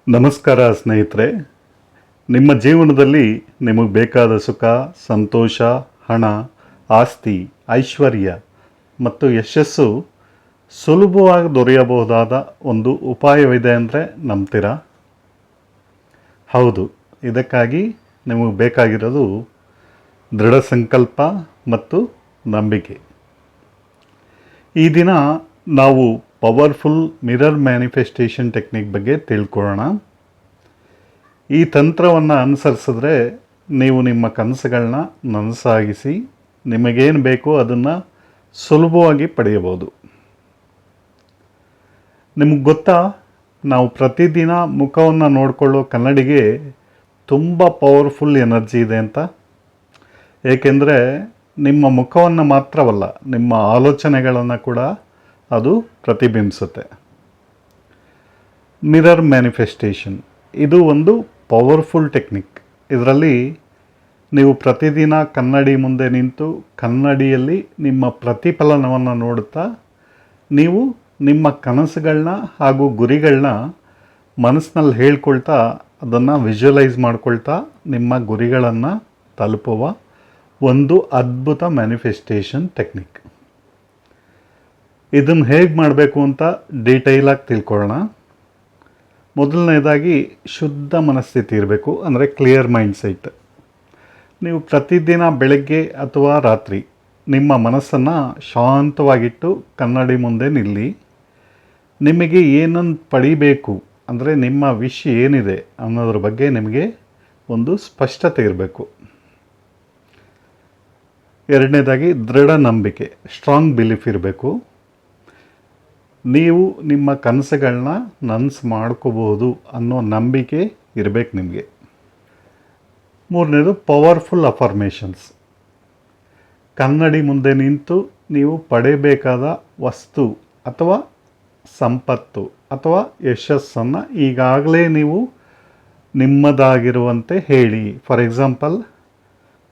ನಮಸ್ಕಾರ ಸ್ನೇಹಿತರೆ. ನಿಮ್ಮ ಜೀವನದಲ್ಲಿ ನಿಮಗೆ ಬೇಕಾದ ಸುಖ, ಸಂತೋಷ, ಹಣ, ಆಸ್ತಿ, ಐಶ್ವರ್ಯ ಮತ್ತು ಯಶಸ್ಸು ಸುಲಭವಾಗಿ ದೊರೆಯಬಹುದಾದ ಒಂದು ಉಪಾಯವಿದೆ ಅಂದರೆ ನಂಬ್ತೀರಾ? ಹೌದು, ಇದಕ್ಕಾಗಿ ನಿಮಗೆ ಬೇಕಾಗಿರೋದು ದೃಢ ಸಂಕಲ್ಪ ಮತ್ತು ನಂಬಿಕೆ. ಈ ದಿನ ನಾವು ಪವರ್ಫುಲ್ ಮಿರರ್ ಮ್ಯಾನಿಫೆಸ್ಟೇಷನ್ ಟೆಕ್ನಿಕ್ ಬಗ್ಗೆ ತಿಳ್ಕೊಳ್ಳೋಣ. ಈ ತಂತ್ರವನ್ನು ಅನುಸರಿಸಿದ್ರೆ ನೀವು ನಿಮ್ಮ ಕನಸುಗಳನ್ನ ನನಸಾಗಿಸಿ ನಿಮಗೇನು ಬೇಕೋ ಅದನ್ನು ಸುಲಭವಾಗಿ ಪಡೆಯಬಹುದು. ನಿಮಗೆ ಗೊತ್ತಾ, ನಾವು ಪ್ರತಿದಿನ ಮುಖವನ್ನು ನೋಡಿಕೊಳ್ಳೋ ಕನ್ನಡಿಗೆ ತುಂಬ ಪವರ್ಫುಲ್ ಎನರ್ಜಿ ಇದೆ ಅಂತ. ಏಕೆಂದರೆ ನಿಮ್ಮ ಮುಖವನ್ನು ಮಾತ್ರವಲ್ಲ, ನಿಮ್ಮ ಆಲೋಚನೆಗಳನ್ನು ಕೂಡ ಅದು ಪ್ರತಿಬಿಂಬಿಸುತ್ತೆ. ಮಿರರ್ ಮ್ಯಾನಿಫೆಸ್ಟೇಷನ್ ಇದು ಒಂದು ಪವರ್ಫುಲ್ ಟೆಕ್ನಿಕ್. ಇದರಲ್ಲಿ ನೀವು ಪ್ರತಿದಿನ ಕನ್ನಡಿ ಮುಂದೆ ನಿಂತು ಕನ್ನಡಿಯಲ್ಲಿ ನಿಮ್ಮ ಪ್ರತಿಫಲನವನ್ನು ನೋಡುತ್ತಾ ನೀವು ನಿಮ್ಮ ಕನಸುಗಳನ್ನ ಹಾಗೂ ಗುರಿಗಳನ್ನ ಮನಸ್ಸಿನಲ್ಲಿ ಹೇಳ್ಕೊಳ್ತಾ ಅದನ್ನು ವಿಜುವಲೈಸ್ ಮಾಡ್ಕೊಳ್ತಾ ನಿಮ್ಮ ಗುರಿಗಳನ್ನು ತಲುಪುವ ಒಂದು ಅದ್ಭುತ ಮ್ಯಾನಿಫೆಸ್ಟೇಷನ್ ಟೆಕ್ನಿಕ್. ಇದನ್ನು ಹೇಗೆ ಮಾಡಬೇಕು ಅಂತ ಡೀಟೇಲಾಗಿ ತಿಳ್ಕೊಳ್ಳೋಣ. ಮೊದಲನೇದಾಗಿ ಶುದ್ಧ ಮನಸ್ಥಿತಿ ಇರಬೇಕು, ಅಂದರೆ ಕ್ಲಿಯರ್ ಮೈಂಡ್ ಸೆಟ್. ನೀವು ಪ್ರತಿದಿನ ಬೆಳಗ್ಗೆ ಅಥವಾ ರಾತ್ರಿ ನಿಮ್ಮ ಮನಸ್ಸನ್ನು ಶಾಂತವಾಗಿಟ್ಟು ಕನ್ನಡಿ ಮುಂದೆ ನಿಲ್ಲಿ. ನಿಮಗೆ ಏನನ್ನು ಪಡಿಬೇಕು, ಅಂದರೆ ನಿಮ್ಮ ವಿಶ್ ಏನಿದೆ ಅನ್ನೋದ್ರ ಬಗ್ಗೆ ನಿಮಗೆ ಒಂದು ಸ್ಪಷ್ಟತೆ ಇರಬೇಕು. ಎರಡನೇದಾಗಿ ದೃಢ ನಂಬಿಕೆ, ಸ್ಟ್ರಾಂಗ್ ಬಿಲೀಫ್ ಇರಬೇಕು. ನೀವು ನಿಮ್ಮ ಕನಸುಗಳನ್ನ ನನಸು ಮಾಡ್ಕೋಬಹುದು ಅನ್ನೋ ನಂಬಿಕೆ ಇರಬೇಕು ನಿಮಗೆ. ಮೂರನೇದು ಪವರ್ಫುಲ್ ಅಫರ್ಮೇಷನ್ಸ್. ಕನ್ನಡಿ ಮುಂದೆ ನಿಂತು ನೀವು ಪಡೆಯಬೇಕಾದ ವಸ್ತು ಅಥವಾ ಸಂಪತ್ತು ಅಥವಾ ಯಶಸ್ಸನ್ನು ಈಗಾಗಲೇ ನೀವು ನಿಮ್ಮದಾಗಿರುವಂತೆ ಹೇಳಿ. ಫಾರ್ ಎಕ್ಸಾಂಪಲ್,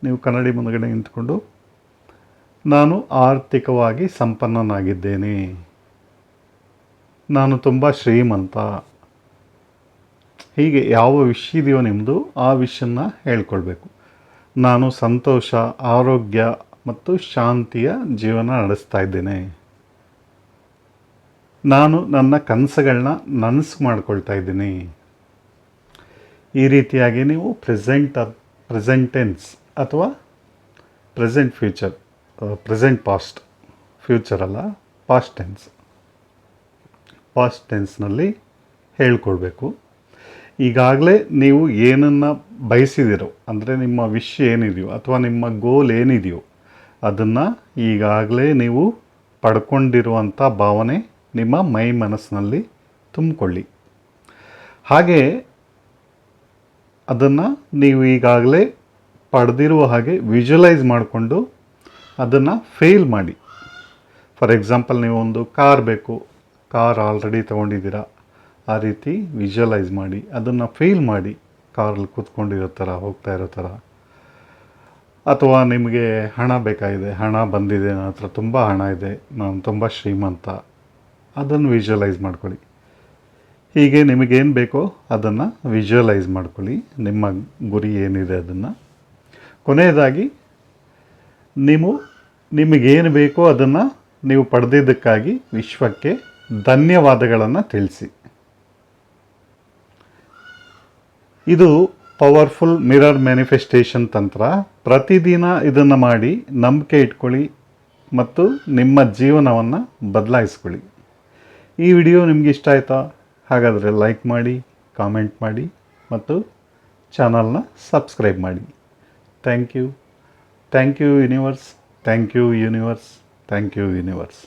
ನೀವು ಕನ್ನಡಿ ಮುಂದಗಡೆ ನಿಂತ್ಕೊಂಡು ನಾನು ಆರ್ಥಿಕವಾಗಿ ಸಂಪನ್ನನಾಗಿದ್ದೇನೆ, ನಾನು ತುಂಬ ಶ್ರೀಮಂತ, ಹೀಗೆ ಯಾವ ವಿಷಯ ಇದೆಯೋ ನಿಮ್ಮದು ಆ ವಿಷಯನ ಹೇಳ್ಕೊಳ್ಬೇಕು. ನಾನು ಸಂತೋಷ, ಆರೋಗ್ಯ ಮತ್ತು ಶಾಂತಿಯ ಜೀವನ ನಡೆಸ್ತಾ ಇದ್ದೇನೆ, ನಾನು ನನ್ನ ಕನಸುಗಳನ್ನ ನನಸು ಮಾಡ್ಕೊಳ್ತಾ ಇದ್ದೀನಿ. ಈ ರೀತಿಯಾಗಿ ನೀವು ಪ್ರೆಸೆಂಟ್ ಟೆನ್ಸ್ ಅಥವಾ present future, present past, future ಅಲ್ಲ, ಪಾಸ್ಟ್ ಟೆನ್ಸ್ನಲ್ಲಿ ಹೇಳ್ಕೊಳ್ಬೇಕು. ಈಗಾಗಲೇ ನೀವು ಏನನ್ನು ಬಯಸಿದಿರೋ, ಅಂದರೆ ನಿಮ್ಮ ವಿಶ್ ಏನಿದೆಯೋ ಅಥವಾ ನಿಮ್ಮ ಗೋಲ್ ಏನಿದೆಯೋ ಅದನ್ನು ಈಗಾಗಲೇ ನೀವು ಪಡ್ಕೊಂಡಿರುವಂಥ ಭಾವನೆ ನಿಮ್ಮ ಮನಸ್ಸಿನಲ್ಲಿ ತುಂಬಿಕೊಳ್ಳಿ. ಹಾಗೆ ಅದನ್ನು ನೀವು ಈಗಾಗಲೇ ಪಡೆದಿರುವ ಹಾಗೆ ವಿಜುವಲೈಸ್ ಮಾಡಿಕೊಂಡು ಅದನ್ನು ಫೀಲ್ ಮಾಡಿ. ಫಾರ್ ಎಕ್ಸಾಂಪಲ್, ನೀವು ಒಂದು ಕಾರ್ ಬೇಕು, ಕಾರ್ ಆಲ್ರೆಡಿ ತೊಗೊಂಡಿದ್ದೀರಾ, ಆ ರೀತಿ ವಿಜುವಲೈಸ್ ಮಾಡಿ, ಅದನ್ನು ಫೀಲ್ ಮಾಡಿ. ಕಾರಲ್ಲಿ ಕೂತ್ಕೊಂಡಿರೋ ಥರ, ಹೋಗ್ತಾ ಇರೋ ಥರ. ಅಥವಾ ನಿಮಗೆ ಹಣ ಬೇಕಾಗಿದೆ, ಹಣ ಬಂದಿದೆ, ನನ್ನ ಹತ್ರ ತುಂಬ ಹಣ ಇದೆ, ನಾನು ತುಂಬ ಶ್ರೀಮಂತ, ಅದನ್ನು ವಿಜುವಲೈಸ್ ಮಾಡ್ಕೊಳ್ಳಿ. ಹೀಗೆ ನಿಮಗೇನು ಬೇಕೋ ಅದನ್ನು ವಿಜುವಲೈಸ್ ಮಾಡ್ಕೊಳ್ಳಿ, ನಿಮ್ಮ ಗುರಿ ಏನಿದೆ ಅದನ್ನು. ಕೊನೆಯದಾಗಿ ನಿಮಗೇನು ಬೇಕೋ ಅದನ್ನು ನೀವು ಪಡೆದಿದ್ದಕ್ಕಾಗಿ ವಿಶ್ವಕ್ಕೆ ಧನ್ಯವಾದಗಳನ್ನು ತಿಳಿಸಿ. ಇದು ಪವರ್ಫುಲ್ ಮಿರರ್ ಮ್ಯಾನಿಫೆಸ್ಟೇಷನ್ ತಂತ್ರ. ಪ್ರತಿದಿನ ಇದನ್ನು ಮಾಡಿ ನಂಬಿಕೆ ಇಟ್ಕೊಳ್ಳಿ ಮತ್ತು ನಿಮ್ಮ ಜೀವನವನ್ನು ಬದಲಾಯಿಸ್ಕೊಳ್ಳಿ. ಈ ವಿಡಿಯೋ ನಿಮಗೆ ಇಷ್ಟ ಆಯಿತಾ? ಹಾಗಾದರೆ ಲೈಕ್ ಮಾಡಿ, ಕಾಮೆಂಟ್ ಮಾಡಿ ಮತ್ತು ಚಾನಲ್ನ ಸಬ್ಸ್ಕ್ರೈಬ್ ಮಾಡಿ. Thank you universe. Thank you universe.